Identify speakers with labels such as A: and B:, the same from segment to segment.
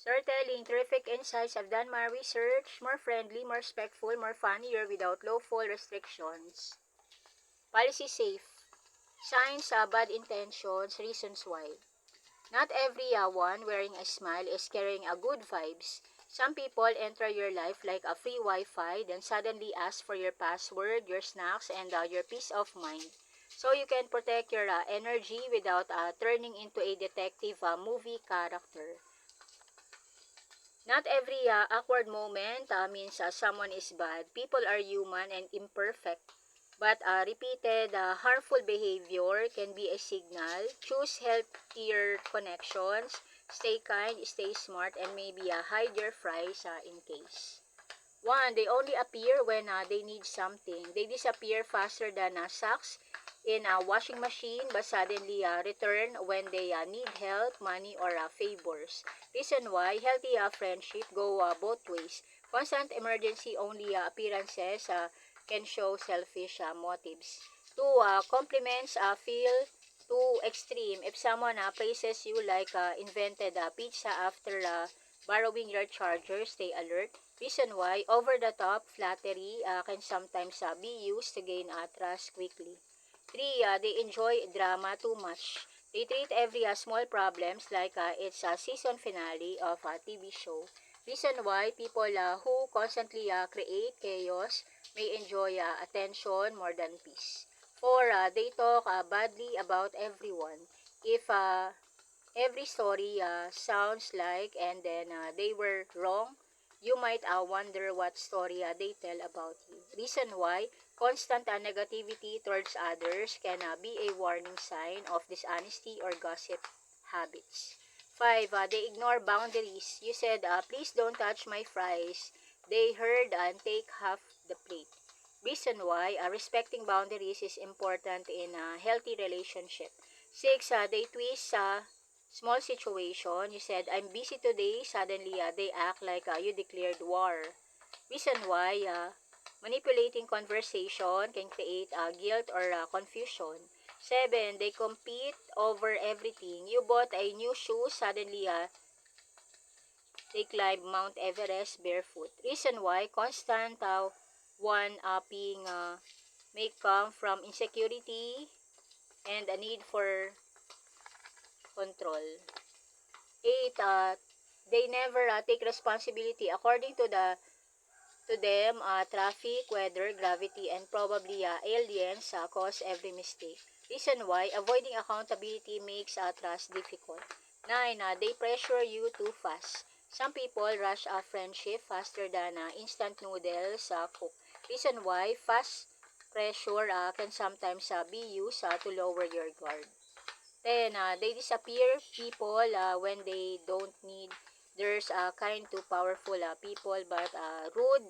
A: Storytelling, terrific insights. I've done my research. More friendly, more respectful, more funnier without low-fall restrictions. Policy safe. Signs, bad intentions, reasons why. Not every one wearing a smile is carrying a good vibes. Some people enter your life like a free Wi-Fi, then suddenly ask for your password, your snacks, and your peace of mind. So you can protect your energy without turning into a detective movie character. Not every awkward moment means someone is bad. People are human and imperfect. But repeated harmful behavior can be a signal. Choose healthier connections. Stay kind, stay smart, and maybe hide your fries in case. One, they only appear when they need something. They disappear faster than socks in a washing machine but suddenly return when they need help, money, or favors. Reason why healthy friendship go both ways. Constant emergency only appearances can show selfish motives. Two, compliments feel too extreme. If someone praises you like invented pizza after borrowing your charger, stay alert. Reason why over-the-top flattery can sometimes be used to gain trust quickly. 3. They enjoy drama too much. They treat every small problems like it's a season finale of a TV show. Reason why people who constantly create chaos may enjoy attention more than peace. 4. They talk badly about everyone. If every story sounds like and then they were wrong, you might wonder what story they tell about you. Reason why constant negativity towards others can be a warning sign of dishonesty or gossip habits. 5. They ignore boundaries. You said, please don't touch my fries. They heard and take half the plate. Reason why respecting boundaries is important in a healthy relationship. 6. They twist small situation. You said, I'm busy today. Suddenly, they act like you declared war. Reason why manipulating conversation can create guilt or confusion. 7. They compete over everything. You bought a new shoe. Suddenly, they climb Mount Everest barefoot. Reason why constant one-upping may come from insecurity and a need for control. 8. They never take responsibility. According to them, traffic, weather, gravity, and probably aliens cause every mistake. Reason why avoiding accountability makes trust difficult. 9. They pressure you too fast. Some people rush a friendship faster than instant noodles cook. Reason why fast pressure can sometimes be used to lower your guard. Then, they disappear people when they don't need. There's kind to powerful people but rude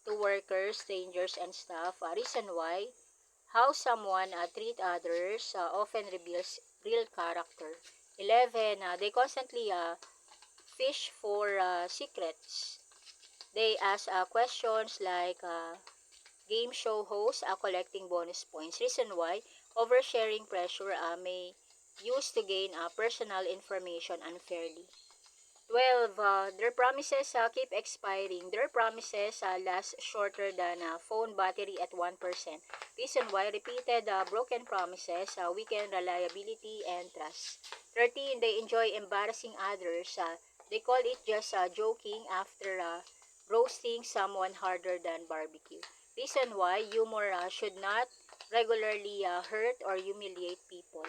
A: to workers, strangers, and staff. Reason why how someone treat others often reveals real character. 11. They constantly fish for secrets. They ask questions like game show hosts collecting bonus points. Reason why oversharing pressure may use to gain personal information unfairly. 12. Their promises keep expiring. Their promises last shorter than phone battery at 1%. Reason why repeated broken promises weaken reliability and trust. 13. They enjoy embarrassing others. They call it just joking after roasting someone harder than barbecue. Reason why humor should not regularly hurt or humiliate people.